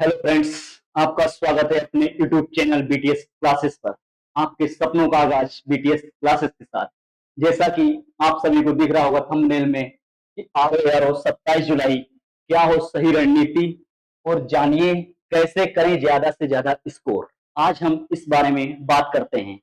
Hello friends, आपका स्वागत है अपने यूट्यूब चैनल बीटीएस क्लासेस पर। आपके सपनों का आगाज बीटीएस क्लासेस के साथ। जैसा कि आप सभी को दिख रहा होगा थंबनेल में कि आ रहे यार 27 जुलाई, क्या हो सही रणनीति और जानिए कैसे करें ज्यादा से ज्यादा स्कोर। आज हम इस बारे में बात करते हैं।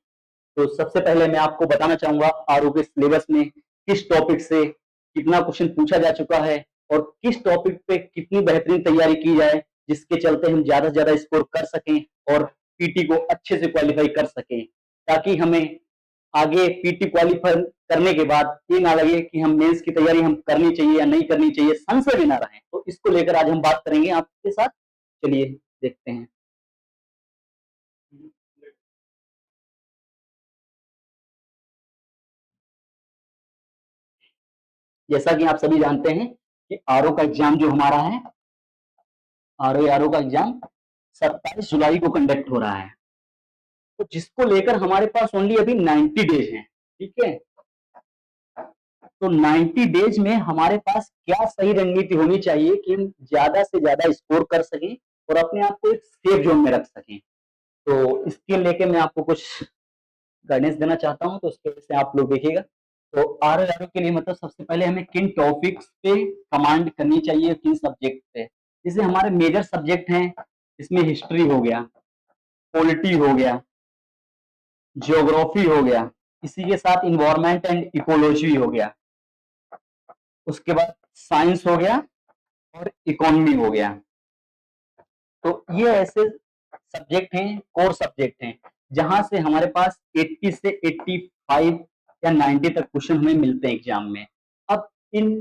तो सबसे पहले मैं आपको बताना चाहूंगा आरओ के सिलेबस में किस टॉपिक से कितना क्वेश्चन पूछा जा चुका है और किस टॉपिक पे कितनी बेहतरीन तैयारी की जाए जिसके चलते हम ज्यादा से ज्यादा स्कोर कर सकें और पीटी को अच्छे से क्वालिफाई कर सकें, ताकि हमें आगे पीटी क्वालिफाई करने के बाद ये ना लगे कि हम मेंस की तैयारी हम करनी चाहिए या नहीं करनी चाहिए, संशय भी ना रहे। तो इसको लेकर आज हम बात करेंगे आपके साथ। चलिए देखते हैं। जैसा कि आप सभी जानते हैं कि आरओ का एग्जाम जो हमारा है, आरओ का एग्जाम 27 जुलाई को कंडक्ट हो रहा है। तो जिसको लेकर हमारे पास ओनली अभी 90 डेज हैं। ठीक है, तो 90 डेज में हमारे पास क्या सही रणनीति होनी चाहिए कि हम ज्यादा से ज्यादा स्कोर कर सकें और अपने आप को एक सेफ जोन में रख सकें। तो इसके लेके मैं आपको कुछ गाइडेंस देना चाहता हूं, तो उसके वजह से आप लोग देखिएगा। तो आरओ के लिए मतलब सबसे पहले हमें किन टॉपिक्स पे कमांड करनी चाहिए, किन सब्जेक्ट पे। जैसे हमारे मेजर सब्जेक्ट हैं, इसमें हिस्ट्री हो गया, पॉलिटी हो गया, ज्योग्राफी हो गया, इसी के साथ इन्वायरमेंट एंड इकोलॉजी हो गया, उसके बाद साइंस हो गया और इकोनॉमी हो गया। तो ये ऐसे सब्जेक्ट हैं, कोर सब्जेक्ट हैं, जहां से हमारे पास 80 से 85 या 90 तक क्वेश्चन हमें मिलते हैं एग्जाम में। अब इन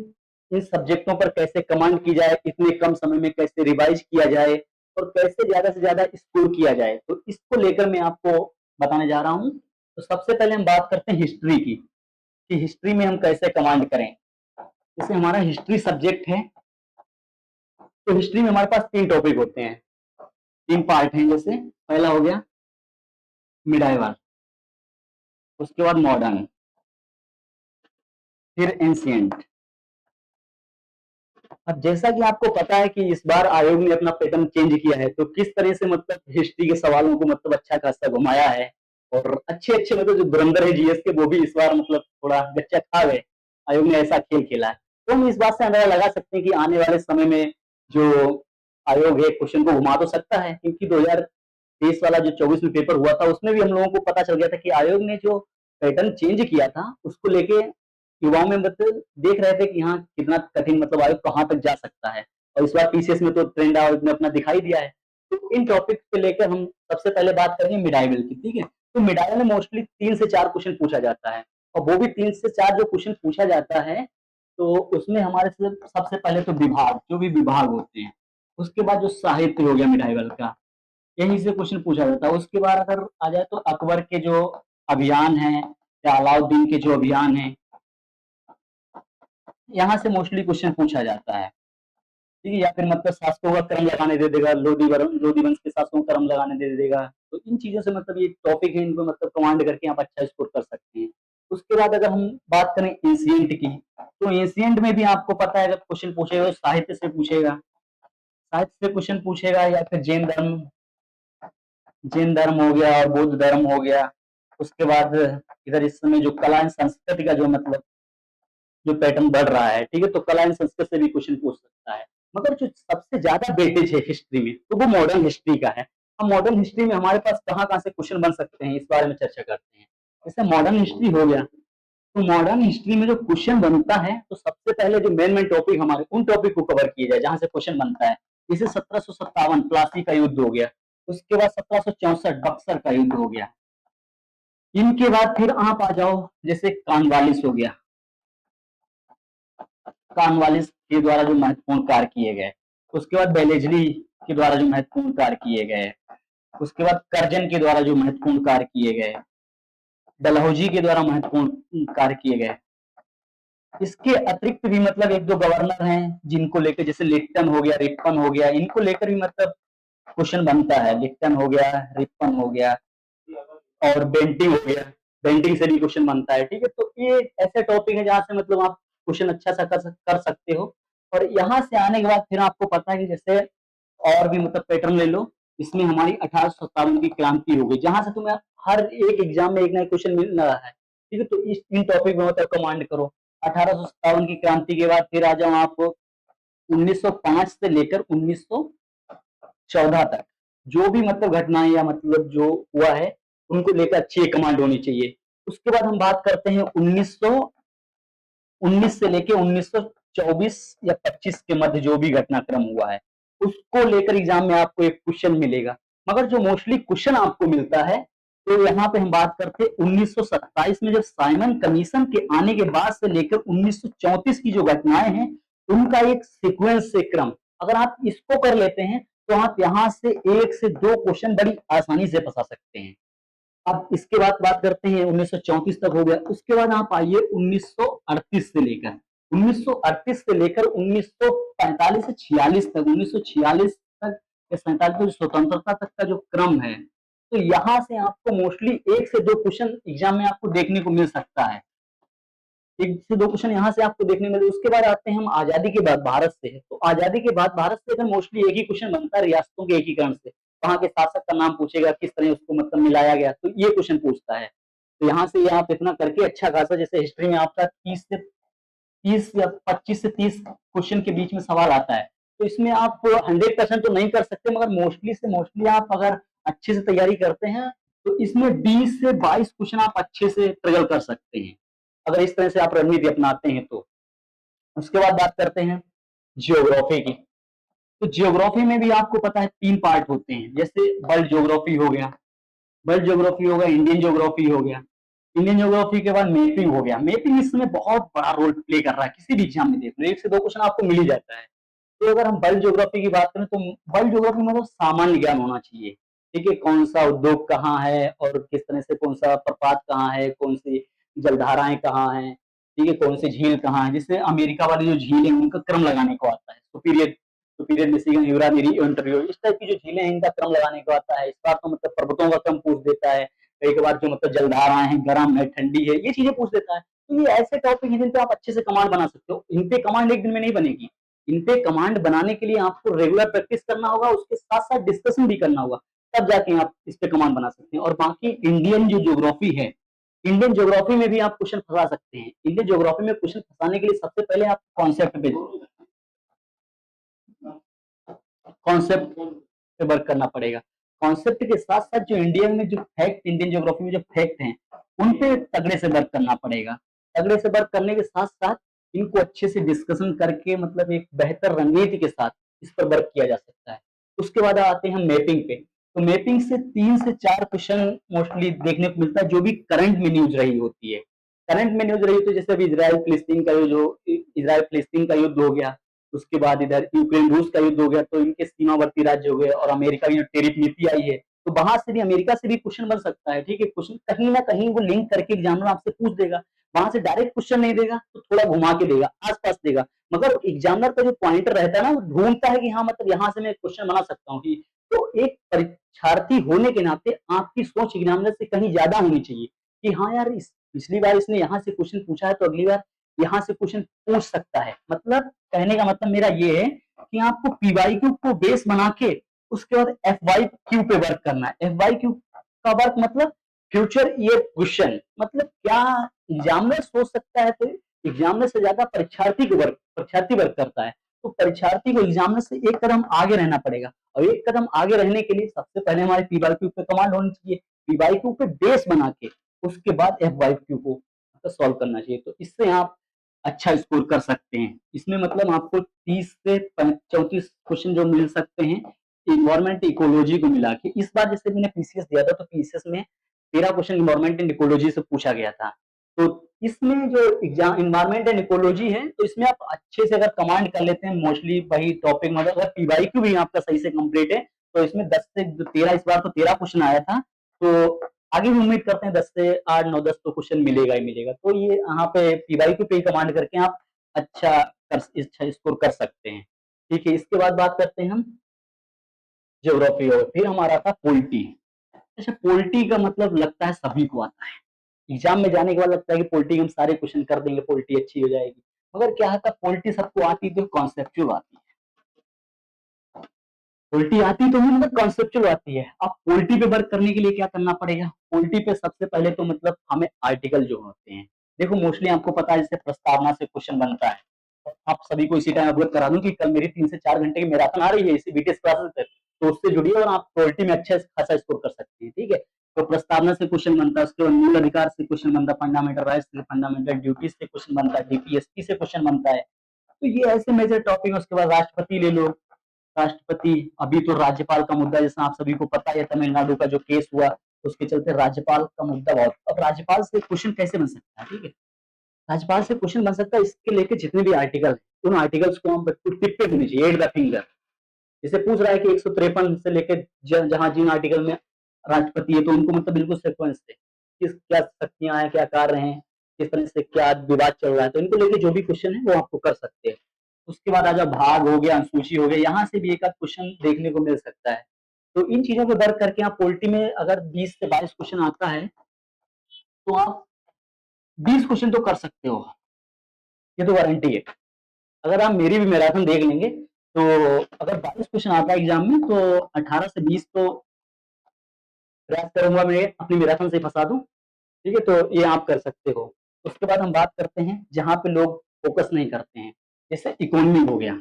इन सब्जेक्टों पर कैसे कमांड की जाए, इतने कम समय में कैसे रिवाइज किया जाए और कैसे ज्यादा से ज्यादा स्कोर किया जाए, तो इसको लेकर मैं आपको बताने जा रहा हूं। तो सबसे पहले हम बात करते हैं हिस्ट्री की, कि हिस्ट्री में हम कैसे कमांड करें। जैसे हमारा हिस्ट्री सब्जेक्ट है, तो हिस्ट्री में हमारे पास 3 टॉपिक होते हैं, 3 पार्ट हैं। जैसे पहला हो गया मिडाइवल, उसके बाद मॉडर्न, फिर एंशियंट। अब जैसा कि आपको पता है कि इस बार आयोग ने अपना पैटर्न चेंज किया है, तो किस तरह से मतलब हिस्ट्री के सवालों को मतलब अच्छा खासा घुमाया है और अच्छे अच्छे मतलब जो धुरंधर है जीएस के, वो भी इस बार मतलब थोड़ा गच्चा खा गए। आयोग ने ऐसा खेल खेला है। तो हम इस बात से अंदाजा लगा सकते हैं कि आने वाले समय में जो आयोग है क्वेश्चन को घुमा तो सकता है, क्योंकि 2023 वाला जो 24 में पेपर हुआ था उसमें भी हम लोगों को पता चल गया था कि आयोग ने जो पैटर्न चेंज किया था उसको लेके युवाओं में मतलब देख रहे थे कि हाँ कितना कठिन मतलब आयोग कहाँ तक जा सकता है। और इस बार टीसीएस में तो ट्रेंड आयोग ने अपना दिखाई दिया है। तो इन टॉपिक पे लेकर हम सबसे पहले बात करेंगे मिडाइवल की। ठीक है, तो मिडाइवल में मोस्टली 3 से 4 क्वेश्चन पूछा जाता है, और वो भी 3 से 4 जो क्वेश्चन पूछा जाता है, तो उसमें हमारे से सबसे पहले तो विभाग, जो भी विभाग होते हैं, उसके बाद जो साहित्य हो गया मिडाइवल का, यहीं से क्वेश्चन पूछा जाता है। उसके बाद अगर आ जाए तो अकबर के जो अभियान है या अलाउद्दीन के जो अभियान है, यहाँ से मोस्टली क्वेश्चन पूछा जाता है। ठीक है, या फिर मतलब शासकों का क्रम लगाने दे देगा, लोधी वंश के शासकों का क्रम लगाने दे देगा। तो इन चीजों से मतलब ये टॉपिक है, इनको मतलब कमांड करके आप अच्छा स्कोर कर सकते हैं। उसके बाद अगर हम बात करें एंशियंट की, तो एंशियंट में भी आपको पता है अगर क्वेश्चन पूछेगा तो साहित्य से पूछेगा, साहित्य से क्वेश्चन पूछेगा, या फिर जैन धर्म हो गया और बौद्ध धर्म हो गया। उसके बाद इधर इस समय जो कला एंड संस्कृति का जो मतलब जो पैटर्न बढ़ रहा है, ठीक है, तो कला एंड संस्कृत से भी क्वेश्चन पूछ सकता है। मगर जो सबसे ज्यादा वेटेज है हिस्ट्री में, तो वो मॉडर्न हिस्ट्री का है। अब मॉडर्न हिस्ट्री में हमारे पास कहाँ कहाँ से क्वेश्चन बन सकते हैं, इस बारे में चर्चा करते हैं। जैसे मॉडर्न हिस्ट्री हो गया, तो मॉडर्न हिस्ट्री में जो क्वेश्चन बनता है, तो सबसे पहले जो मेन मेन टॉपिक हमारे, उन टॉपिक को कवर किया जाए जहां से क्वेश्चन बनता है। जैसे 1757 प्लासी का युद्ध हो गया, उसके बाद 1764 बक्सर का युद्ध हो गया। इनके बाद फिर आप आ जाओ, जैसे कानवालिस हो गया, कॉर्नवालिस के द्वारा जो महत्वपूर्ण कार्य किए गए। उसके बाद बेलेजली के द्वारा जो महत्वपूर्ण कार्य किए गए। उसके बाद कर्जन के द्वारा जो महत्वपूर्ण कार्य किए गए, डलहौजी के द्वारा महत्वपूर्ण कार्य किए गए। इसके अतिरिक्त भी मतलब एक दो गवर्नर हैं जिनको लेकर, जैसे लिप्टन हो गया, रिपन हो गया, इनको लेकर भी मतलब क्वेश्चन बनता है। लिप्टन हो गया, रिपन हो गया और बेंटिंग हो गया, बेंटिंग से भी क्वेश्चन बनता है। ठीक है, तो ये ऐसे टॉपिक है जहां से मतलब आप क्वेश्चन अच्छा सा कर सकते हो। और यहाँ से आने के बाद फिर आपको पता है कि जैसे और भी मतलब पैटर्न ले लो, इसमें हमारी 1857 की क्रांति हो गई, जहां से तुम्हें हर एक एग्जाम में एक नया क्वेश्चन मिल रहा है। ठीक है, तो इस इन टॉपिक में मतलब कमांड करो। 1857 की क्रांति के बाद फिर आ जाओ आप 1905 से लेकर 1914 तक, जो भी मतलब घटनाएं या मतलब जो हुआ है उनको लेकर अच्छी एक कमांड होनी चाहिए। उसके बाद हम बात करते हैं 1919 से लेके 1924 या 25 के मध्य जो भी घटनाक्रम हुआ है उसको लेकर एग्जाम में आपको एक क्वेश्चन मिलेगा। मगर जो मोस्टली क्वेश्चन आपको मिलता है, तो यहाँ पे हम बात करते हैं 1927 में जब साइमन कमीशन के आने के बाद से लेकर 1934 की जो घटनाएं हैं उनका एक सीक्वेंस से क्रम, अगर आप इसको कर लेते हैं तो आप यहाँ से एक से दो क्वेश्चन बड़ी आसानी से फंसा सकते हैं। अब इसके बाद बात करते हैं 1934 तक हो गया, उसके बाद आप आइए 1938 से लेकर 1938 से लेकर 1945 से 46 तक, 1946 तक या 47 तक स्वतंत्रता तक का जो क्रम है, तो यहाँ से आपको मोस्टली एक से दो क्वेश्चन एग्जाम में आपको देखने को मिल सकता है। एक से दो क्वेश्चन यहाँ से आपको देखने मिले। उसके बाद आते हैं हम आजादी के बाद भारत से, तो आजादी के बाद भारत से अगर मोस्टली एक ही क्वेश्चन बनता है रियासतों के एकीकरण से, वहां के शासक का नाम पूछेगा, किस तरह उसको मतलब मिलाया गया, तो ये क्वेश्चन पूछता है। तो यहाँ से ये आप इतना करके अच्छा खासा, जैसे हिस्ट्री में आपका 30 या 25 से 30 क्वेश्चन के बीच में सवाल आता है, तो इसमें आप 100% तो नहीं कर सकते, मगर मोस्टली से मोस्टली आप अगर अच्छे से तैयारी करते हैं तो इसमें 20 से 22 क्वेश्चन आप अच्छे से ट्रेवल कर सकते हैं, अगर इस तरह से आप रणनीति अपनाते हैं तो। उसके बाद बात करते हैं जियोग्राफी की, तो जियोग्राफी में भी आपको पता है 3 पार्ट होते हैं, जैसे वर्ल्ड ज्योग्राफी हो गया, वर्ल्ड ज्योग्राफी हो गया, इंडियन ज्योग्राफी हो गया, इंडियन ज्योग्राफी के बाद मैपिंग हो गया। मैपिंग इसमें बहुत बड़ा रोल प्ले कर रहा है, किसी भी एग्जाम में देख लो एक से दो क्वेश्चन आपको मिल ही जाता है। तो अगर हम वर्ल्ड ज्योग्राफी की बात करें तो वर्ल्ड ज्योग्राफी मतलब सामान्य ज्ञान होना चाहिए। ठीक है, कौन सा उद्योग कहाँ है और किस तरह से, कौन सा प्रपात कहाँ है, कौन सी जलधाराएं कहाँ हैं, ठीक है, कौन सी झील कहाँ है, जिससे अमेरिका वाली जो झील है उनका क्रम लगाने को आता है, सुपीरियर सुपीरियर मिशिगन, यूरानिरी, ओंटारियो, इस टाइप की जो झीलें हैं इनका क्रम लगाने को आता है। इस बार तो मतलब पर्वतों का क्रम पूछ देता है, कई बार जो मतलब जलधाराएं हैं, गर्म है, ठंडी है, ये चीजें पूछ देता है। तो ये ऐसे टॉपिक हैं जिन पे आप अच्छे से कमांड बना सकते हो। इन पे कमांड एक दिन में नहीं बनेगी, इन पे कमांड बनाने के लिए आपको रेगुलर प्रैक्टिस करना होगा, उसके साथ साथ डिस्कशन भी करना होगा, तब जाके आप इस पे कमांड बना सकते हैं। और बाकी इंडियन जो ज्योग्राफी है, इंडियन ज्योग्राफी में भी आप क्वेश्चन फंसा सकते हैं। इंडियन ज्योग्राफी में क्वेश्चन फंसाने के लिए सबसे पहले आप कॉन्सेप्ट पे वर्क करना पड़ेगा। कॉन्सेप्ट के साथ साथ जो इंडियन में जो फैक्ट, इंडियन ज्योग्राफी में जो फैक्ट हैं उन पे तगड़े से वर्क करना पड़ेगा। तगड़े से वर्क करने के साथ साथ इनको अच्छे से डिस्कशन करके मतलब एक बेहतर रणनीति के साथ इस पर वर्क किया जा सकता है। उसके बाद आते हैं मैपिंग पे, तो मैपिंग से 3 से 4 क्वेश्चन मोस्टली देखने को मिलता है जो भी करंट में न्यूज रही होती है। करंट में न्यूज रही तो जैसे अभी इसराइल फिलिस्तीन का जो इसराइल फिलिस्तीन का युद्ध हो गया, उसके बाद इधर यूक्रेन रूस का युद्ध हो गया, तो इनके सीमावर्ती राज्य हो गए, और अमेरिका की जो टेरिफ नीति आई है, तो वहां से भी अमेरिका से भी क्वेश्चन बन सकता है। ठीक है, क्वेश्चन कहीं ना कहीं वो लिंक करके एग्जामिनर आपसे पूछ देगा, वहां से डायरेक्ट क्वेश्चन नहीं देगा तो थोड़ा घुमा के देगा, आसपास देगा, मगर एग्जामिनर का जो पॉइंटर रहता है ना वो ढूंढता है कि हाँ मतलब यहाँ से मैं क्वेश्चन बना सकता हूँ। तो एक परीक्षार्थी होने के नाते आपकी सोच एग्जामिनर से कहीं ज्यादा होनी चाहिए कि हाँ यार पिछली बार इसने यहाँ से क्वेश्चन पूछा है तो अगली बार यहाँ से क्वेश्चन पूछ सकता है। मतलब कहने का मतलब मेरा ये है कि आपको पीवाईक्यू को बेस बना के उसके बाद एफ वाई क्यू पे वर्क करना है। एफ वाई क्यू का वर्क मतलब फ्यूचर ईयर क्वेश्चन, मतलब क्या एग्जामिनर सोच सकता है, तो एग्जामिनर से ज्यादा परीक्षार्थी वर्क करता है। तो परीक्षार्थी को एग्जामिनर से एक कदम आगे रहना पड़ेगा, और एक कदम आगे रहने के लिए सबसे पहले हमारे पीवाईक्यू पे कमांड होनी चाहिए, पीवाईक्यू पे बेस बना के उसके बाद एफ वाई क्यू को सॉल्व करना चाहिए। तो इससे आप अच्छा स्कोर कर सकते हैं। इसमें मतलब आपको 30 से 34 क्वेश्चन जो मिल सकते हैं इन्वायरमेंट इकोलॉजी को मिला के। इस बार जैसे मैंने पीसीएस दिया था तो पीसीएस में 13 क्वेश्चन इन्वायरमेंट एंड इकोलॉजी से पूछा गया था। तो इसमें जो एग्जाम इन्वायरमेंट एंड इकोलॉजी है, तो इसमें आप अच्छे से अगर कमांड कर लेते हैं मोस्टली वही टॉपिक, मतलब अगर पीवाईक्यू भी आपका सही से कंप्लीट है तो इसमें 10 से 13, इस बार तो 13 क्वेश्चन आया था, तो आगे भी उम्मीद करते हैं 10 से 8 9 10 तो क्वेश्चन मिलेगा ही मिलेगा। तो ये यहाँ पे पीवाईक्यू पे कमांड करके आप अच्छा स्कोर कर सकते हैं। ठीक है, इसके बाद बात करते हैं हम ज्योग्राफी, और फिर हमारा था पॉलिटी। अच्छा, पॉलिटी का मतलब लगता है सभी को आता है, एग्जाम में जाने के बाद लगता है कि पॉलिटी हम सारे क्वेश्चन कर देंगे, पॉलिटी अच्छी हो जाएगी, मगर क्या है पॉलिटी सबको आती तो कॉन्सेप्चुअल आती है। उल्टी आती तो नहीं, मतलब कॉन्सेप्चुअल आती है। अब उल्टी पे वर्क करने के लिए क्या करना पड़ेगा? उल्टी पे सबसे पहले तो मतलब हमें आर्टिकल जो होते हैं, देखो मोस्टली आपको पता है जैसे प्रस्तावना से क्वेश्चन बनता है। आप सभी को इसी टाइम अवगत करा दूं कि कल मेरी 3 से 4 घंटे की मैराथन आ रही है इसी बीटीएस क्लासेस पे, तो उससे जुड़िए और आप क्वालिटी में अच्छा खासा स्कोर कर सकते हैं, ठीक है। तो प्रस्तावना से क्वेश्चन बनता है, उसके बाद मूल अधिकार से क्वेश्चन बनता है, फंडामेंटल राइट्स से, फंडामेंटल ड्यूटीज से क्वेश्चन बनता है, डीपीएसपी से क्वेश्चन बनता है। तो ये ऐसे मेजर टॉपिक है। उसके बाद राष्ट्रपति ले लो, राष्ट्रपति, अभी तो राज्यपाल का मुद्दा जैसा आप सभी को पता है, तमिलनाडु का जो केस हुआ उसके चलते राज्यपाल का मुद्दा बहुत। अब राज्यपाल से क्वेश्चन कैसे बन सकता है, ठीक है, राज्यपाल से क्वेश्चन बन सकता है इसके लेके जितने भी आर्टिकल है उन आर्टिकल्स को हम टिप पे होनी चाहिए, एट द फिंगर। जैसे पूछ रहा है कि 153 से लेकर जहां जिन आर्टिकल में राष्ट्रपति है तो उनको मतलब बिल्कुल सिक्वेंस से किस क्या शक्तियां हैं, क्या कार्य हैं, किस तरह से क्या विवाद चल रहा है, तो इनको लेके जो भी क्वेश्चन है वो आपको कर सकते हैं। उसके बाद आजा भाग हो गया, अनुसूची हो गया, यहाँ से भी एक आध क्वेश्चन देखने को मिल सकता है। तो इन चीजों को वर्क करके आप पोल्ट्री में अगर 20 से 22 क्वेश्चन आता है तो आप 20 क्वेश्चन तो कर सकते हो, ये तो गारंटी है। अगर आप मेरी भी मैराथन देख लेंगे तो अगर 22 क्वेश्चन आता है एग्जाम में तो 18 से 20 तो प्रयास करूंगा मैं अपनी मैराथन से फंसा दूं, ठीक है। तो ये आप कर सकते हो। उसके बाद हम बात करते हैं जहां पे लोग फोकस नहीं करते हैं, जैसे इकोनॉमी हो गया।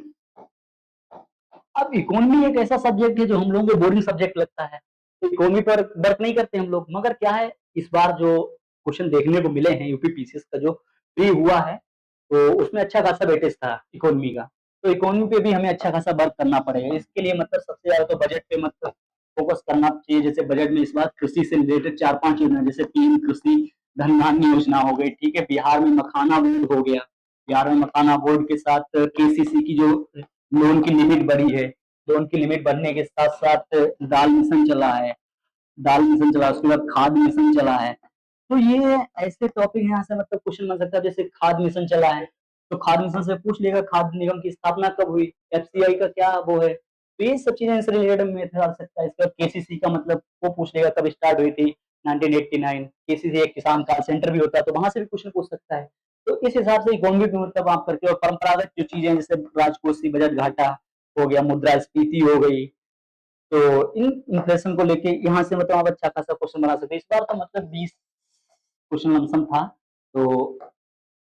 अब इकोनॉमी एक ऐसा सब्जेक्ट है जो हम लोगों को बोरिंग सब्जेक्ट लगता है, तो इकोनॉमी पर वर्क नहीं करते हम लोग। मगर क्या है, इस बार जो क्वेश्चन देखने को मिले हैं यूपी पीसीएस का जो प्री हुआ है तो उसमें अच्छा खासा वेटेज था इकोनॉमी का। तो इकोनॉमी पे भी हमें अच्छा खासा वर्क करना पड़ेगा। इसके लिए मतलब सबसे ज्यादा तो बजट पे मतलब फोकस करना चाहिए। जैसे बजट में इस बार कृषि से रिलेटेड 4-5 योजना, जैसे पीएम कृषि धन धान्य योजना हो गई, ठीक है, बिहार में मखाना बोर्ड हो गया, बिहार में मखाना बोर्ड के साथ केसीसी की जो लोन की लिमिट बढ़ी है, लोन की लिमिट बढ़ने के साथ साथ दाल मिशन चला है, दाल मिशन चला, उसके बाद खाद मिशन चला है। तो ये ऐसे टॉपिक यहाँ से मतलब क्वेश्चन बन सकता है। जैसे खाद मिशन चला है तो खाद मिशन से पूछ लेगा खाद निगम की स्थापना कब हुई, एफसीआई का क्या वो है, तो ये सब चीजें इससे रिलेटेड में आ सकता है। इसके बाद केसीसी का मतलब वो पूछ लेगा कब स्टार्ट हुई थी, 1989। केसीसी एक किसान कॉल सेंटर भी होता है तो वहां से भी क्वेश्चन पूछ सकता है। तो इस हिसाब से इकोनॉमी पे मतलब आप करके, और परंपरागत जो चीजें जैसे राजकोषीय बजट घाटा हो गया, मुद्रास्फीति हो गई, तो इन इन्फ्लेशन को लेके यहाँ से मतलब आप अच्छा खासा क्वेश्चन बना सकते हैं। इस बार तो मतलब 20 क्वेश्चन लमसम था, तो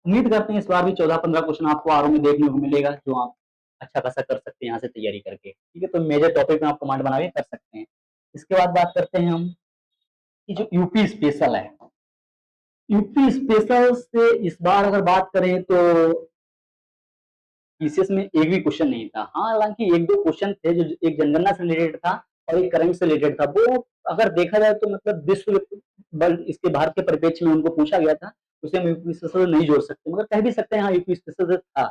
उम्मीद करते हैं इस बार भी 14-15 क्वेश्चन आपको आर में देखने को मिलेगा जो आप अच्छा खासा कर सकते हैं यहाँ से तैयारी करके, ठीक है। तो मेजर टॉपिक में आप कमांड बना के कर सकते हैं। इसके बाद बात करते हैं हम कि जो यूपी स्पेशल है, यूपी स्पेशल से इस बार अगर बात करें तो पीसीएस में एक भी क्वेश्चन नहीं था। हाँ, हालांकि एक दो क्वेश्चन थे जो एक जनगणना से रिलेटेड था और एक करंट से रिलेटेड था। वो अगर देखा जाए तो मतलब विश्व बल इसके भारत के परिप्रेक्ष्य में उनको पूछा गया था, उसे हम यूपी स्पेशल नहीं जोड़ सकते, मगर कह भी सकते हैं हाँ यूपी स्पेशल से था।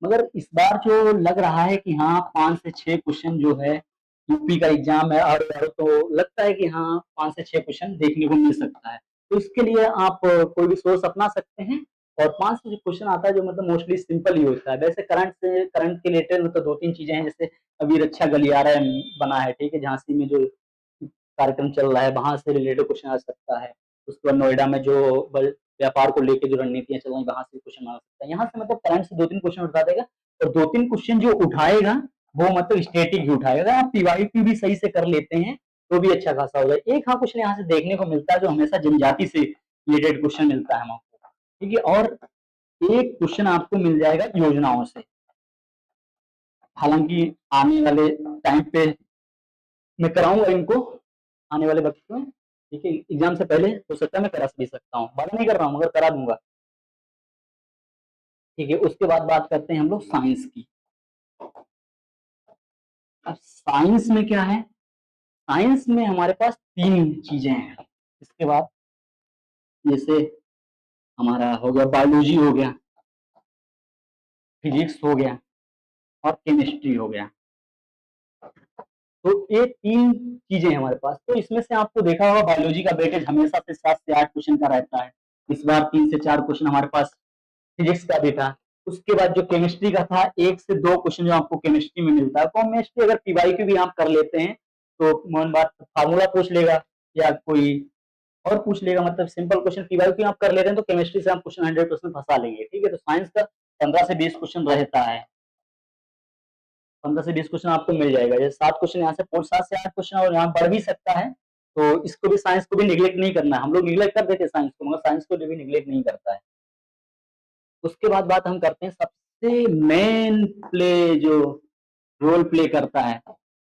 मगर इस बार जो लग रहा है कि हाँ 5 से 6 क्वेश्चन जो है यूपी का एग्जाम है, और तो लगता है कि हाँ 5 से 6 क्वेश्चन देखने को मिल सकता है। तो इसके लिए आप कोई भी सोर्स अपना सकते हैं। और 5 से क्वेश्चन आता है जो मतलब मोस्टली सिंपल ही होता है। वैसे करंट के रिलेटेड मतलब 2-3 चीजें हैं, जैसे अभी रक्षा गलियारा बना है, ठीक है, झांसी में जो कार्यक्रम चल रहा है वहां से रिलेटेड क्वेश्चन आ सकता है। उसके बाद नोएडा में जो व्यापार को लेकर जो रणनीतियां चल रही वहां से क्वेश्चन आ सकता है। यहाँ से मतलब करंट से 2-3 क्वेश्चन उठा देगा, और 2-3 क्वेश्चन जो उठाएगा वो मतलब स्टेटिक ही उठाएगा। अगर आप पीवाईक्यू भी सही से कर लेते हैं तो भी अच्छा खासा होगा। एक हाँ क्वेश्चन यहाँ से देखने को मिलता है जो हमेशा जनजाति से रिलेटेड क्वेश्चन मिलता है हमको, ठीक है। और एक क्वेश्चन आपको मिल जाएगा योजनाओं से। हालांकि आने वाले टाइम पे मैं कराऊंगा इनको, आने वाले वक्त में, ठीक है, एग्जाम से पहले हो सकता है मैं करा भी सकता हूँ, बात नहीं कर रहा हूँ मगर करा दूंगा, ठीक है। उसके बाद बात करते हैं हम लोग साइंस की। अब साइंस में क्या है, साइंस में हमारे पास 3 चीजें हैं। इसके बाद जैसे हमारा हो गया बायोलॉजी हो गया, फिजिक्स हो गया और केमिस्ट्री हो गया। तो ये 3 चीजें हैं हमारे पास। तो इसमें से आपको देखा होगा बायोलॉजी का वेटेज हमेशा से 7 से 8 क्वेश्चन का रहता है। इस बार 3 से 4 क्वेश्चन हमारे पास फिजिक्स का भी था। उसके बाद जो केमिस्ट्री का था 1 से 2 क्वेश्चन जो आपको केमिस्ट्री में मिलता है। केमिस्ट्री अगर पीवाई की भी आप कर लेते हैं तो मन बात फार्मूला पूछ लेगा या कोई और पूछ लेगा, मतलब सिंपल क्वेश्चन पीवाई की आप कर लेते हैं तो केमिस्ट्री से आप क्वेश्चन 100% फंसा लेंगे, ठीक है। तो साइंस का 15 से 20 क्वेश्चन रहता है। 15 से 20 क्वेश्चन आपको मिल जाएगा। जैसे 7 क्वेश्चन यहाँ से 7 से 8 क्वेश्चन और यहाँ बढ़ भी सकता है। तो इसको भी, साइंस को भी निगलेक्ट नहीं करना है। हम लोग निगलेक्ट कर देते हैं साइंस को, मगर साइंस को भी निगलेक्ट नहीं करता है। उसके बाद बात हम करते हैं सबसे मेन प्ले जो रोल प्ले करता है,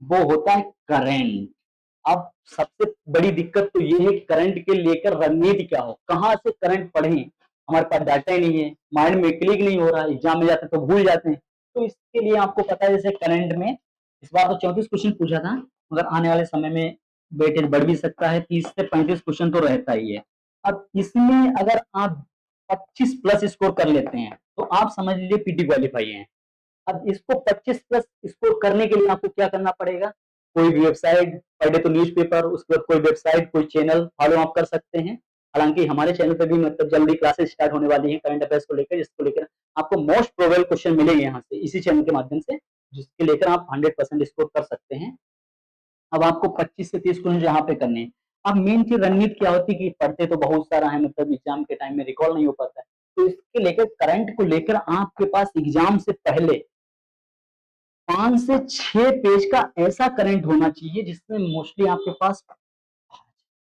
वो होता है करंट। अब सबसे बड़ी दिक्कत तो ये है कि करंट के लेकर रणनीति क्या हो, कहाँ से करंट पढ़ें। हमारे पास डाटा ही नहीं है, माइंड में क्लिक नहीं हो रहा, एग्जाम में जाते तो भूल जाते हैं। तो इसके लिए आपको पता है, जैसे करंट में इस बार तो 34 क्वेश्चन पूछा था, मगर आने वाले समय में वेटेज बढ़ भी सकता है, 30 से 35 क्वेश्चन तो रहता ही है। अब इसमें अगर आप 25 प्लस स्कोर कर लेते हैं तो आप समझ लीजिए पीटी क्वालिफाई है। अब इसको 25 प्लस स्कोर करने के लिए आपको क्या करना पड़ेगा, कोई भी वेबसाइट, पहले तो न्यूज़पेपर, उसके बाद कोई वेबसाइट, कोई चैनल फॉलो आप कर सकते हैं। हालांकि हमारे चैनल पे भी मतलब जल्दी क्लासेस स्टार्ट होने वाली है करंट अफेयर्स को लेकर, जिसको लेकर आपको मोस्ट प्रोबेबल क्वेश्चन मिलेंगे यहाँ से, इसी चैनल के माध्यम से, जिसके लेकर आप 100% स्कोर कर सकते हैं। अब आपको 25 से 30 क्वेश्चन यहाँ पे करने हैं। अब मेन चीज रणनीति क्या होती है कि पढ़ते तो बहुत सारा है, मतलब एग्जाम के टाइम में रिकॉल नहीं हो पाता है। तो इसके लेकर, करंट को लेकर आपके पास एग्जाम से पहले 5 से 6 पेज का ऐसा करंट होना चाहिए जिसमें मोस्टली आपके पास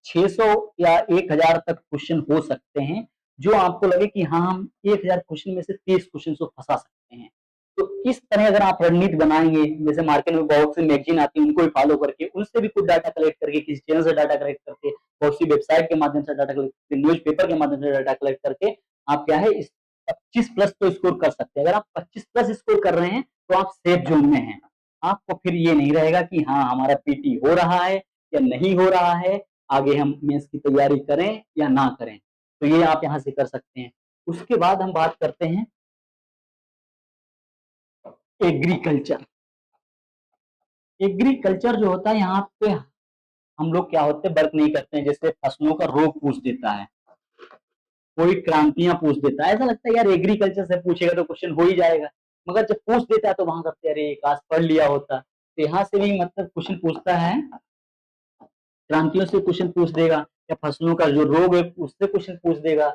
600 या 1000 तक क्वेश्चन हो सकते हैं, जो आपको लगे कि हाँ, हम 1000 क्वेश्चन में से 30 क्वेश्चन को फंसा सकते हैं। तो इस तरह अगर आप रणनीति बनाएंगे, जैसे मार्केट में बहुत सी मैगजीन आती है, उनको भी फॉलो करके, उनसे भी कुछ डाटा कलेक्ट करके, किसी चैनल से डाटा कलेक्ट करके, बहुत सी वेबसाइट के माध्यम से डाटा कलेक्ट करके, न्यूज पेपर के माध्यम से डाटा कलेक्ट करके, आप क्या है, इस 25 प्लस तो स्कोर कर सकते हैं। अगर आप 25 प्लस स्कोर कर रहे हैं तो आप सेफ जोन में हैं। आपको फिर ये नहीं रहेगा कि हाँ, हमारा पीटी हो रहा है या नहीं हो रहा है, आगे हम मेंस की तैयारी करें या ना करें। तो ये आप यहाँ से कर सकते हैं। उसके बाद हम बात करते हैं एग्रीकल्चर। एग्रीकल्चर जो होता है, यहाँ पे हम लोग क्या होते हैं, वर्क नहीं करते हैं। जैसे फसलों का रोग पूछ देता है, कोई क्रांतियां पूछ देता है, ऐसा लगता है यार एग्रीकल्चर से पूछेगा तो क्वेश्चन हो ही जाएगा, मगर जब पूछ देता है तो वहां करते अरे काश पढ़ लिया होता। तो यहाँ से भी मतलब क्वेश्चन पूछता है, क्रांतियों से क्वेश्चन पूछ देगा, या फसलों का जो रोग है उससे क्वेश्चन पूछ देगा,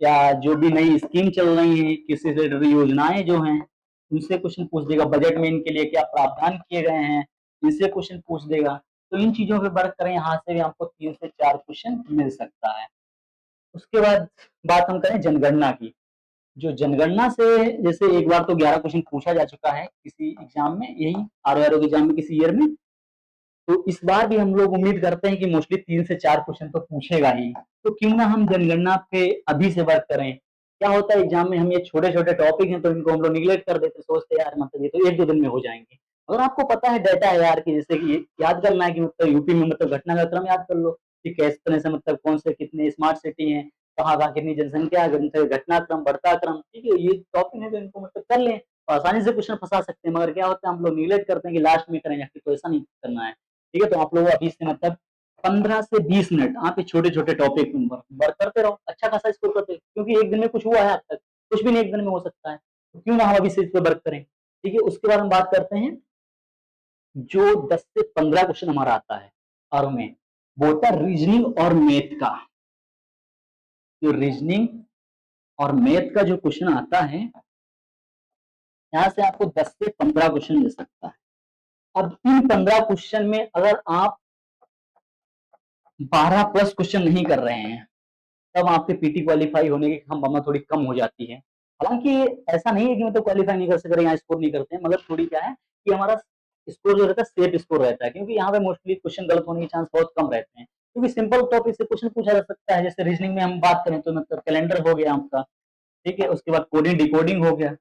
या जो भी नई स्कीम चल रही है, किसी से रिलेटेड योजनाएं जो हैं उनसे क्वेश्चन पूछ देगा, बजट में इनके लिए क्या प्रावधान किए गए हैं, इनसे क्वेश्चन पूछ देगा। तो इन चीजों पे वर्क करें, यहाँ से भी आपको 3 से 4 क्वेश्चन मिल सकता है। उसके बाद बात हम करें जनगणना की। जो जनगणना से, जैसे एक बार तो 11 क्वेश्चन पूछा जा चुका है किसी एग्जाम में, यही आर एग्जाम में किसी ईयर में। तो इस बार भी हम लोग उम्मीद करते हैं कि मोस्टली 3 से 4 क्वेश्चन तो पूछेगा ही। तो क्यों ना हम जनगणना पे अभी से वर्क करें। क्या होता है एग्जाम में, हम ये छोटे छोटे टॉपिक हैं तो इनको हम लोग निगलेक्ट कर देते, सोचते हैं यार मतलब ये तो 1-2 दिन में हो जाएंगे। अगर आपको पता है डाटा है यार, कि जैसे कि याद करना है कि मतलब यूपी में मतलब घटना का क्रम याद कर लो कि किस तरह से, मतलब कौन से कितने स्मार्ट सिटी है, कहाँ कहाँ कितनी जनसंख्या है, घटनाक्रम, बढ़ता क्रम, ठीक है, ये टॉपिक है तो इनको मतलब कर लें तो आसानी से क्वेश्चन फंसा सकते हैं। मगर क्या होता है, हम लोग निगलेक्ट करते हैं कि लास्ट में करेंगे, तो ऐसा नहीं करना है। ठीक है, तो आप लोग अभी से मतलब 15 से 20 मिनट आप ये छोटे छोटे टॉपिक वर्क करते रहो, अच्छा खासा स्कोर करते रहो, क्योंकि एक दिन में कुछ हुआ है अब तक, कुछ भी नहीं एक दिन में हो सकता है, तो क्यों ना हम अभी से इस पर वर्क करें। ठीक है, उसके बाद हम बात करते हैं जो 10 से 15 क्वेश्चन हमारा आता है और में, वो होता है रीजनिंग और मैथ का। जो रीजनिंग और मैथ का जो क्वेश्चन आता है, यहाँ से आपको 10 से 15 क्वेश्चन मिल सकता है। अब इन 15 क्वेश्चन में अगर आप 12 प्लस क्वेश्चन नहीं कर रहे हैं, तब आपके पीटी क्वालिफाई होने की संभावना थोड़ी कम हो जाती है। हालांकि ऐसा नहीं है कि मतलब क्वालिफाई नहीं कर सकते, यहाँ स्कोर नहीं करते हैं, मगर थोड़ी क्या है कि हमारा स्कोर जो रहता है सेफ स्कोर रहता है, क्योंकि यहाँ पे मोस्टली क्वेश्चन गलत होने के चांस बहुत कम रहते हैं, क्योंकि सिंपल टॉपिक से क्वेश्चन पूछा जा सकता है। जैसे रीजनिंग में हम बात करें तो मतलब कैलेंडर हो गया आपका, ठीक है, उसके बाद कोडिंग डिकोडिंग हो गया,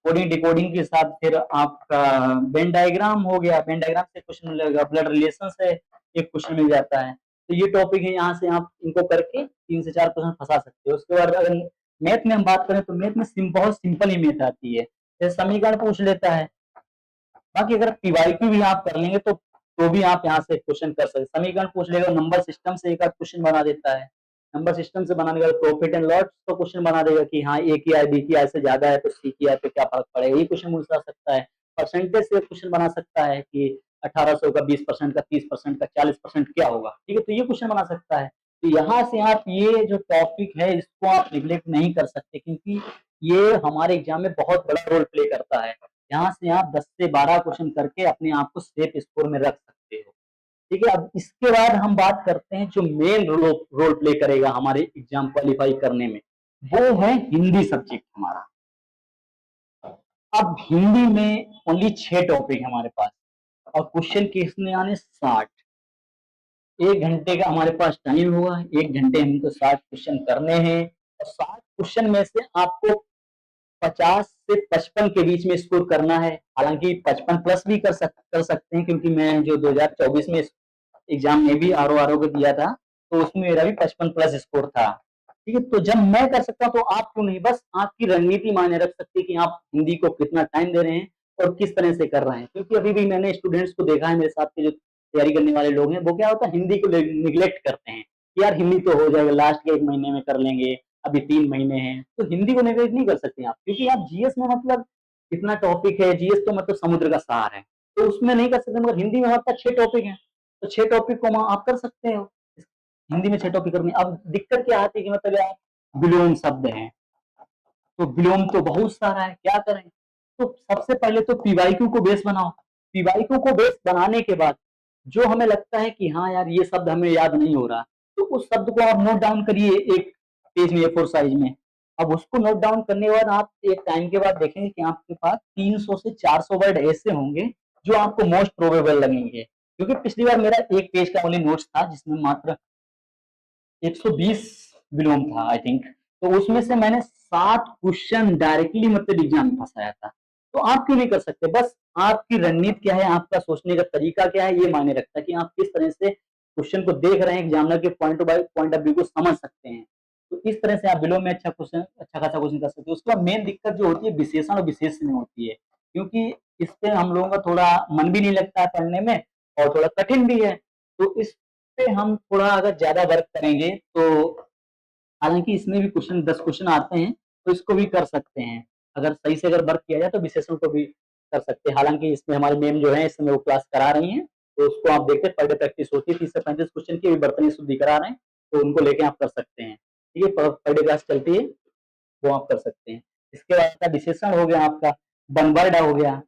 कोडिंग डिकोडिंग के साथ फिर आपका वेन डायग्राम हो गया, वेन डायग्राम से क्वेश्चन मिलेगा, ब्लड रिलेशन से एक क्वेश्चन मिल जाता है। तो ये टॉपिक है, यहाँ से आप इनको करके 3 से 4 क्वेश्चन फंसा सकते हो। उसके बाद अगर मैथ में हम बात करें तो मैथ में बहुत सिंपल ही मैथ आती है, जैसे समीकरण पूछ लेता है। बाकी अगर पीवाईक्यू भी आप कर लेंगे तो भी आप यहाँ से क्वेश्चन कर सकते, समीकरण पूछ लेगा, नंबर सिस्टम से एक आध क्वेश्चन बना देता है, नंबर सिस्टम से बनाने के बाद प्रॉफिट एंड लॉस तो क्वेश्चन बना देगा कि हाँ ए की आय बी की आय से ज्यादा है तो सी की आय पे क्या फर्क पड़ेगा, ये क्वेश्चन पूछ सकता है। परसेंटेज से क्वेश्चन बना सकता है कि 1800 का 20% का 30% का 40% क्या होगा, ठीक है, तो ये क्वेश्चन बना सकता है। तो यहाँ से आप ये जो टॉपिक है इसको आप निगलेक्ट नहीं कर सकते, क्योंकि ये हमारे एग्जाम में बहुत बड़ा रोल प्ले करता है। यहाँ से आप 10 से 12 क्वेश्चन करके अपने आप को सेफ स्कोर में रख सकते हो। ठीक है, अब इसके बाद हम बात करते हैं जो मेन रोल प्ले करेगा हमारे एग्जाम क्वालिफाई करने में, वो है हिंदी सब्जेक्ट हमारा। अब हिंदी में ओनली 6 टॉपिक है हमारे पास और क्वेश्चन किसने आने 60। 1 घंटे का हमारे पास टाइम हुआ, 1 घंटे हमको 60 क्वेश्चन करने हैं और 60 क्वेश्चन में से आपको 50 से 55 के बीच में स्कोर करना है। हालांकि 55 प्लस भी कर सकते हैं, क्योंकि मैं जो 2024 में एग्जाम में भी आर ओ को दिया था तो उसमें मेरा भी 55 प्लस स्कोर था। ठीक है, तो जब मैं कर सकता हूँ तो आप क्यों नहीं। बस आपकी रणनीति मायने रख सकती है कि आप हिंदी को कितना टाइम दे रहे हैं और किस तरह से कर रहे हैं। क्योंकि अभी भी मैंने स्टूडेंट्स को देखा है, मेरे साथ के जो तैयारी करने वाले लोग हैं, वो क्या होता है हिंदी को निग्लेक्ट करते हैं कि यार हिंदी तो हो जाएगा, लास्ट के 1 महीने में कर लेंगे, अभी 3 महीने हैं। तो हिंदी को निग्लेक्ट नहीं कर सकते आप, क्योंकि आप जीएस में मतलब इतना टॉपिक है, जीएस तो मतलब समुद्र का सार है, तो उसमें नहीं कर सकते। मगर हिंदी में हमारे पास 6 टॉपिक है, तो 6 टॉपिक को आप कर सकते हो हिंदी में। 6 टॉपिक करनी। अब दिक्कत क्या आती है कि मतलब यार विलोम शब्द है, तो विलोम तो बहुत सारा है, क्या करें। तो सबसे पहले तो पीवाईक्यू को बेस बनाओ। पीवाईक्यू को बेस बनाने के बाद जो हमें लगता है कि हाँ यार ये शब्द हमें याद नहीं हो रहा, तो उस शब्द को आप नोट डाउन करिए एक पेज में A4 साइज में। अब उसको नोट डाउन करने के बाद आप एक टाइम के बाद देखेंगे कि आपके पास 300 से 400 वर्ड ऐसे होंगे जो आपको मोस्ट प्रोबेबल लगेंगे। क्योंकि पिछली बार मेरा एक पेज का ओनली नोट्स था जिसमें मात्र 120 विलोम था आई थिंक, तो उसमें से मैंने 7 क्वेश्चन डायरेक्टली मतलब एग्जाम में फंसाया था। तो आप क्यों नहीं कर सकते। बस आपकी रणनीति क्या है, आपका सोचने का तरीका क्या है, ये मायने रखता है कि आप किस तरह से क्वेश्चन को देख रहे हैं, एग्जामिनर के पॉइंट ऑफ व्यू को समझ सकते हैं। तो इस तरह से आप विलोम में अच्छा खासा क्वेश्चन कर सकते हो। उसके बाद मेन दिक्कत जो होती है विशेषण और विशेष में होती है, क्योंकि इस पे हम लोगों का थोड़ा मन भी नहीं लगता है पढ़ने में और थोड़ा कठिन भी है। तो इस पे हम थोड़ा अगर ज्यादा वर्क करेंगे तो, हालांकि इसमें भी क्वेश्चन 10 क्वेश्चन आते हैं, तो इसको भी कर सकते हैं। अगर सही से अगर वर्क किया जाए तो विशेषण को भी कर सकते हैं। हालांकि इसमें हमारे मैम जो है इस समय वो क्लास करा रही हैं, तो उसको आप देखते पर डे प्रैक्टिस होती है 30 से 35 क्वेश्चन की, बर्तनी शुद्धि करा रहे हैं, तो उनको लेके आप कर सकते हैं। ठीक है, पर डे क्लास चलती है, वो आप कर सकते हैं। इसके बाद आपका विशेषण हो गया, आपका वन वर्ड हो गया,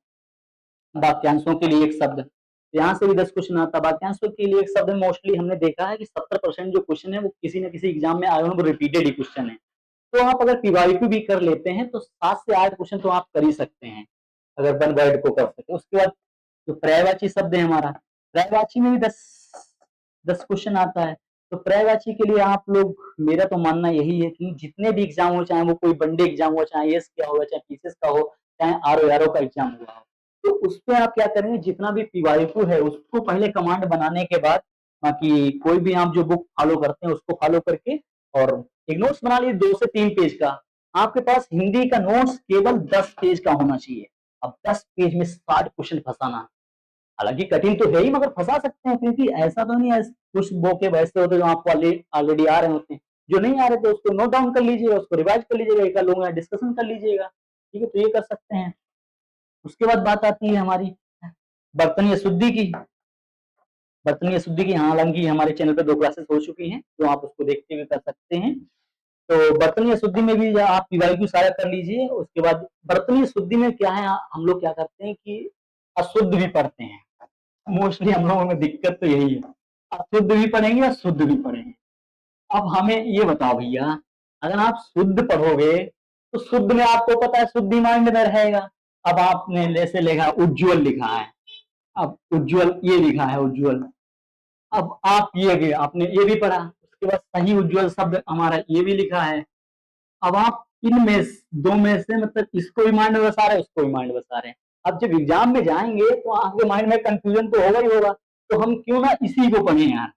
वाक्यांशों के लिए एक शब्द, यहाँ से भी 10 क्वेश्चन आता है। वाक्यांशों के लिए एक शब्द मोस्टली हमने देखा है कि 70% जो क्वेश्चन है वो किसी न किसी एग्जाम में आए हों, वो रिपीटेड ही क्वेश्चन है। तो आप अगर पीवाईक्यू भी कर लेते हैं तो 7 से 8 क्वेश्चन तो आप कर ही सकते हैं, अगर वन वर्ड को कर सकते हैं। उसके बाद जो पर्यायवाची शब्द है हमारा, पर्यायवाची में भी 10 क्वेश्चन आता है। तो पर्यायवाची के लिए आप लोग, मेरा तो मानना यही है कि जितने भी एग्जाम हो, चाहे वो कोई वनडे एग्जाम हो, चाहे एस का हो, चाहे पीसीएस का हो, चाहे आर ओ का एग्जाम हुआ हो, तो उस पे आप क्या करेंगे, जितना भी पीवाईक्यू है उसको पहले कमांड बनाने के बाद, बाकी कोई भी आप जो बुक फॉलो करते हैं उसको फॉलो करके, और एक नोट्स बना लीजिए 2 से 3 पेज का। आपके पास हिंदी का नोट्स केवल 10 पेज का होना चाहिए। अब 10 पेज में 60 क्वेश्चन फंसाना, हालांकि कठिन तो है ही, मगर फंसा सकते हैं, क्योंकि ऐसा तो नहीं है कुछ मौके वैसे होते जो आपको ऑलरेडी आ रहे होते हैं। जो नहीं आ रहे थे उसको नोट डाउन कर लीजिएगा, उसको रिवाइज कर लीजिएगा, एक लोगों में डिस्कशन कर लीजिएगा। ठीक है, तो ये कर सकते हैं। उसके बाद बात आती है हमारी बर्तनीय शुद्धि की। बर्तनीय शुद्धि की हालांकि हमारे चैनल पर 2 क्लासेस हो चुकी हैं, जो आप उसको देखते हुए कर सकते हैं। तो बर्तनीय शुद्धि में भी आप पीवाईक्यू सारा कर लीजिए। उसके बाद बर्तनीय शुद्धि में क्या है, हम लोग क्या करते हैं कि अशुद्ध भी पढ़ते हैं। मोस्टली हम लोगों में दिक्कत तो यही है, अशुद्ध भी पढ़ेंगे और शुद्ध भी पढ़ेंगे। अब हमें ये बताओ भैया, अगर आप शुद्ध पढ़ोगे तो शुद्ध में आपको पता है शुद्धि माइंड में रहेगा। अब आपने जैसे लिखा उज्जवल लिखा है, अब उज्जवल ये लिखा है उज्जवल, अब आप ये भी आपने ये भी पढ़ा, उसके बाद सही उज्जवल शब्द हमारा ये भी लिखा है। अब आप इनमें 2 में से मतलब इसको भी माइंड में बसा रहे हैं, उसको भी माइंड में बसा रहे हैं। अब जब एग्जाम में जाएंगे तो आपके माइंड में कंफ्यूजन तो होगा ही होगा, तो हम क्यों ना इसी को पढ़े यार।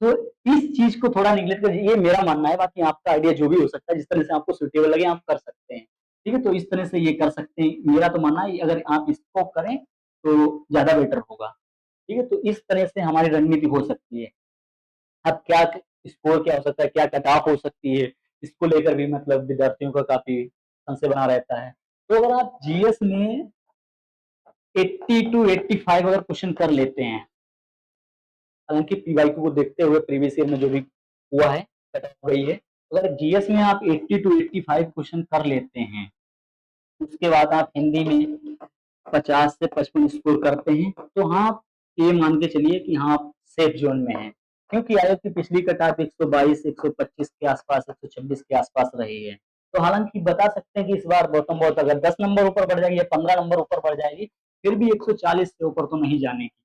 तो इस चीज को थोड़ा निगलेक्ट कर, ये मेरा मानना है, बाकी आपका आइडिया जो भी हो सकता है, जिस तरह से आपको सुटेबल लगे आप कर सकते हैं। ठीक है, तो इस तरह से ये कर सकते हैं। मेरा तो मानना है अगर आप इसको करें तो ज्यादा बेटर होगा। ठीक है, तो इस तरह से हमारी रणनीति हो सकती है। अब क्या स्कोर क्या हो सकता है, क्या कट ऑफ हो सकती है, इसको लेकर भी मतलब विद्यार्थियों का काफी संशय बना रहता है। तो अगर आप जीएस में 80 टू 85 अगर क्वेश्चन कर लेते हैं, हालांकि पीवाईक्यू को देखते हुए प्रीवियस ईयर में जो भी हुआ है कट ऑफ गई है, अगर जीएस में आप 80 टू 85 क्वेश्चन कर लेते हैं उसके बाद आप हिंदी में 50 से 55 स्कोर करते हैं, तो हाँ, आप ये मान के चलिए कि हाँ, आप सेफ जोन में हैं। क्योंकि आयोग की पिछली कट ऑफ 122, 125 के आसपास, 126 के आसपास रही है। तो हालांकि बता सकते हैं कि इस बार गौतम बहुत अगर 10 नंबर ऊपर बढ़ जाएगी या 15 नंबर ऊपर बढ़ जाएगी, फिर भी 140 से ऊपर तो नहीं जाने की।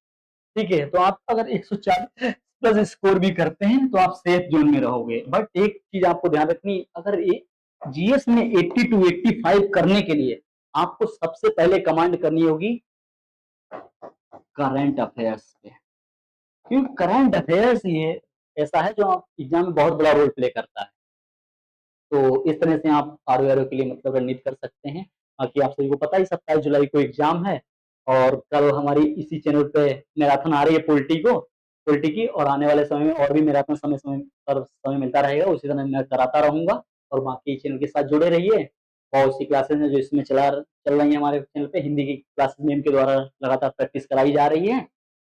ठीक है, तो आप अगर 140 प्लस स्कोर भी करते हैं तो आप सेफ जोन में रहोगे। बट एक चीज आपको ध्यान रखनी, अगर जीएस में 80 टू 85 करने के लिए आपको सबसे पहले कमांड करनी होगी करंट अफेयर्स पे। क्योंकि करंट अफेयर्स ये ऐसा है जो आप एग्जाम में बहुत बड़ा रोल प्ले करता है। तो इस तरह से आप आर के लिए मतलब रणनीति कर सकते हैं। बाकी आप सभी को पता ही 27 जुलाई को एग्जाम है, और कल हमारी इसी चैनल पे मैराथन आ रही है पोलिटी की, और आने वाले समय में और भी मैराथन समय समय पर समय मिलता रहेगा, उसी तरह मैं कराता रहूंगा। और बाकी चैनल के साथ जुड़े रहिए। बहुत सी क्लासेस हैं जो इसमें चल रही है हमारे चैनल पे, हिंदी की क्लासेस में इनके द्वारा लगातार प्रैक्टिस कराई जा रही है।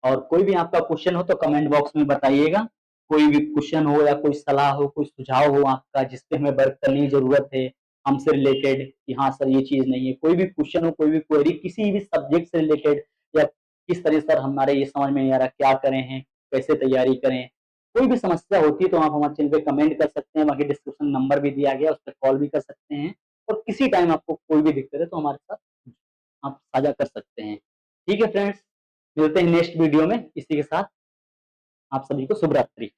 और कोई भी आपका क्वेश्चन हो तो कमेंट बॉक्स में बताइएगा। कोई भी क्वेश्चन हो या कोई सलाह हो, कोई सुझाव हो आपका जिसपे हमें वर्क करने की जरूरत है हमसे रिलेटेड, कि हाँ सर ये चीज नहीं है, कोई भी क्वेश्चन हो, कोई भी क्वेरी किसी भी सब्जेक्ट से रिलेटेड, या किस तरह सर हमारे ये समझ में नहीं आ रहा क्या करें हैं, कैसे तैयारी करें, कोई भी समस्या होती है तो आप हमारे चैनल पे कमेंट कर सकते हैं। बाकी डिस्क्रिप्शन नंबर भी दिया गया, उस पर कॉल भी कर सकते हैं। और किसी टाइम आपको कोई भी दिक्कत है तो हमारे साथ आप साझा कर सकते हैं। ठीक है फ्रेंड्स, मिलते हैं नेक्स्ट वीडियो में। इसी के साथ आप सभी को शुभ रात्रि।